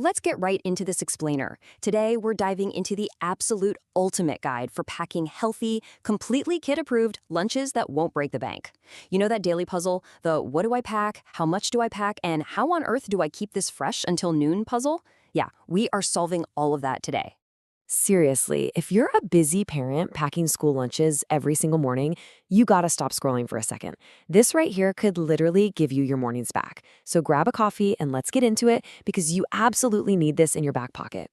Let's get right into this explainer. Today, we're diving into the absolute ultimate guide for packing healthy, completely kid-approved lunches that won't break the bank. You know that daily puzzle, the what do I pack, how much do I pack, and how on earth do I keep this fresh until noon puzzle? Yeah, we are solving all of that today. Seriously, if you're a busy parent packing school lunches every single morning, you gotta stop scrolling for a second. This right here could literally give you your mornings back. So grab a coffee and let's get into it because you absolutely need this in your back pocket.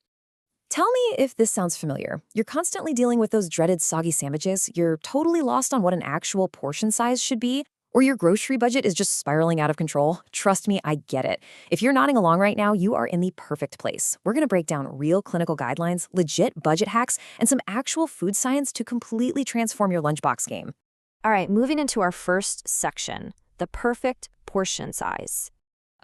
Tell me if this sounds familiar. You're constantly dealing with those dreaded soggy sandwiches, you're totally lost on what an actual portion size should be, or your grocery budget is just spiraling out of control. Trust me, I get it. If you're nodding along right now, you are in the perfect place. We're going to break down real clinical guidelines, legit budget hacks, and some actual food science to completely transform your lunchbox game. All right, moving into our first section, the perfect portion size.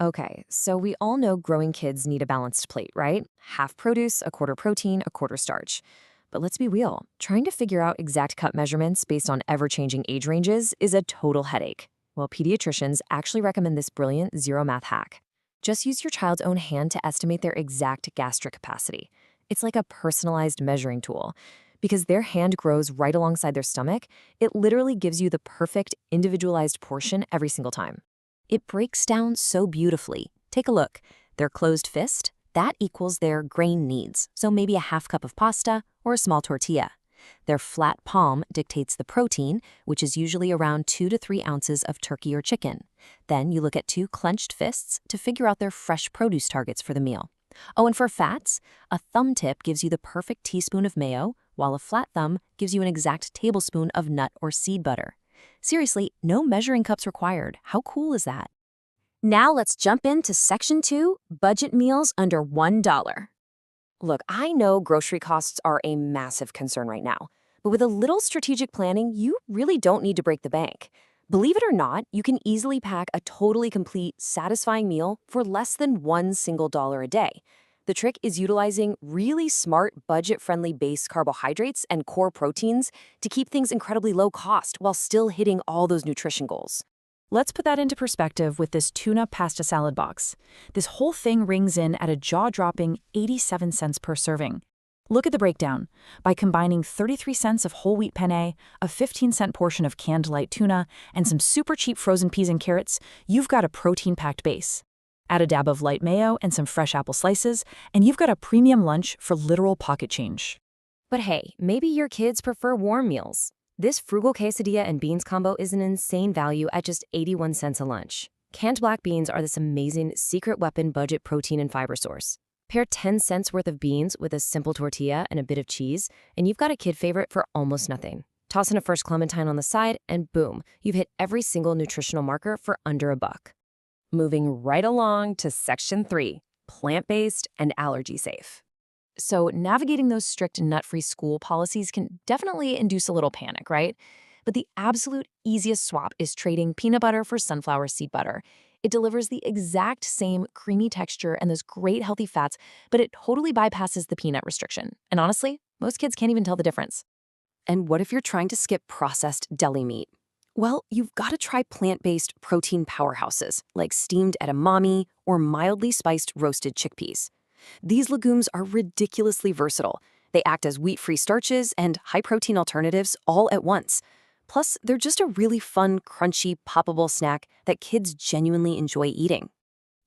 Okay, so we all know growing kids need a balanced plate, right? Half produce, a quarter protein, a quarter starch. But let's be real, trying to figure out exact cut measurements based on ever-changing age ranges is a total headache. Well, pediatricians actually recommend this brilliant zero-math hack. Just use your child's own hand to estimate their exact gastric capacity. It's like a personalized measuring tool. Because their hand grows right alongside their stomach, it literally gives you the perfect individualized portion every single time. It breaks down so beautifully. Take a look. Their closed fist, that equals their grain needs, so maybe a half cup of pasta or a small tortilla. Their flat palm dictates the protein, which is usually around 2 to 3 ounces of turkey or chicken. Then you look at 2 clenched fists to figure out their fresh produce targets for the meal. Oh, and for fats, a thumb tip gives you the perfect teaspoon of mayo, while a flat thumb gives you an exact tablespoon of nut or seed butter. Seriously, no measuring cups required. How cool is that? Now let's jump into section 2, budget meals under $1. Look, I know grocery costs are a massive concern right now, but with a little strategic planning, you really don't need to break the bank. Believe it or not, you can easily pack a totally complete, satisfying meal for less than $1 single a day. The trick is utilizing really smart, budget-friendly base carbohydrates and core proteins to keep things incredibly low cost while still hitting all those nutrition goals. Let's put that into perspective with this tuna pasta salad box. This whole thing rings in at a jaw-dropping 87 cents per serving. Look at the breakdown. By combining 33 cents of whole wheat penne, a 15-cent portion of canned light tuna, and some super cheap frozen peas and carrots, you've got a protein-packed base. Add a dab of light mayo and some fresh apple slices, and you've got a premium lunch for literal pocket change. But hey, maybe your kids prefer warm meals. This frugal quesadilla and beans combo is an insane value at just 81 cents a lunch. Canned black beans are this amazing secret weapon budget protein and fiber source. Pair 10 cents worth of beans with a simple tortilla and a bit of cheese, and you've got a kid favorite for almost nothing. Toss in a fresh clementine on the side, and boom, you've hit every single nutritional marker for under $1. Moving right along to section 3, plant-based and allergy-safe. So navigating those strict nut-free school policies can definitely induce a little panic, right? But the absolute easiest swap is trading peanut butter for sunflower seed butter. It delivers the exact same creamy texture and those great healthy fats, but it totally bypasses the peanut restriction. And honestly, most kids can't even tell the difference. And what if you're trying to skip processed deli meat? Well, you've got to try plant-based protein powerhouses like steamed edamame or mildly spiced roasted chickpeas. These legumes are ridiculously versatile. They act as wheat-free starches and high-protein alternatives all at once. Plus, they're just a really fun, crunchy, poppable snack that kids genuinely enjoy eating.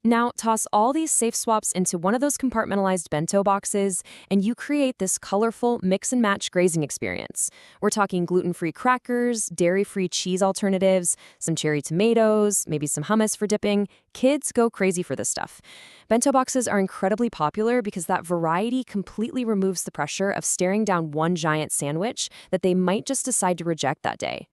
Now, toss all these safe swaps into one of those compartmentalized bento boxes, and you create this colorful mix-and-match grazing experience. We're talking gluten-free crackers, dairy-free cheese alternatives, some cherry tomatoes, maybe some hummus for dipping. Kids go crazy for this stuff. Bento boxes are incredibly popular because that variety completely removes the pressure of staring down one giant sandwich that they might just decide to reject that day.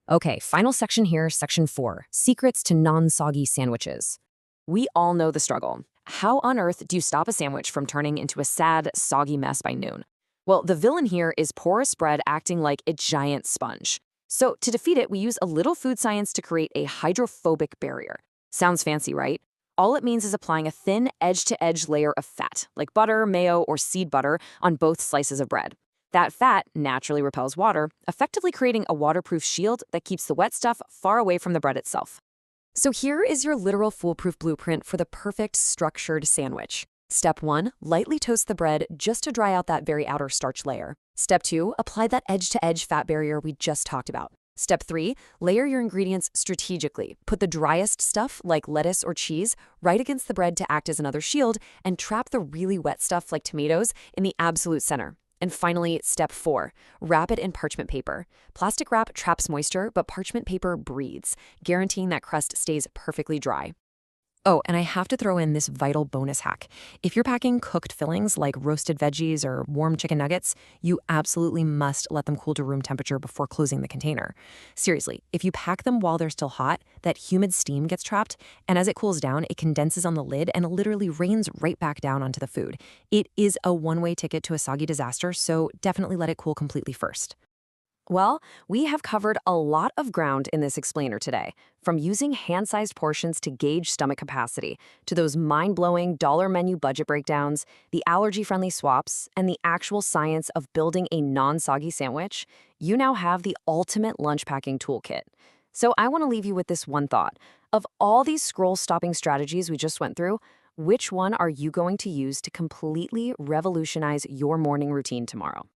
Okay, final section here, section 4, secrets to non-soggy sandwiches. We all know the struggle. How on earth do you stop a sandwich from turning into a sad, soggy mess by noon? Well, the villain here is porous bread acting like a giant sponge. So to defeat it, we use a little food science to create a hydrophobic barrier. Sounds fancy, right? All it means is applying a thin edge-to-edge layer of fat, like butter, mayo, or seed butter, on both slices of bread. That fat naturally repels water, effectively creating a waterproof shield that keeps the wet stuff far away from the bread itself. So here is your literal foolproof blueprint for the perfect structured sandwich. Step 1, lightly toast the bread just to dry out that very outer starch layer. Step 2, apply that edge-to-edge fat barrier we just talked about. Step 3, layer your ingredients strategically. Put the driest stuff, like lettuce or cheese, right against the bread to act as another shield, and trap the really wet stuff, like tomatoes, in the absolute center. And finally, step 4, wrap it in parchment paper. Plastic wrap traps moisture, but parchment paper breathes, guaranteeing that crust stays perfectly dry. Oh, and I have to throw in this vital bonus hack. If you're packing cooked fillings like roasted veggies or warm chicken nuggets, you absolutely must let them cool to room temperature before closing the container. Seriously, if you pack them while they're still hot, that humid steam gets trapped, and as it cools down, it condenses on the lid and literally rains right back down onto the food. It is a one-way ticket to a soggy disaster, so definitely let it cool completely first. Well, we have covered a lot of ground in this explainer today, from using hand-sized portions to gauge stomach capacity, to those mind-blowing dollar menu budget breakdowns, the allergy-friendly swaps, and the actual science of building a non-soggy sandwich. You now have the ultimate lunch packing toolkit. So I want to leave you with this one thought. Of all these scroll-stopping strategies we just went through, which one are you going to use to completely revolutionize your morning routine tomorrow?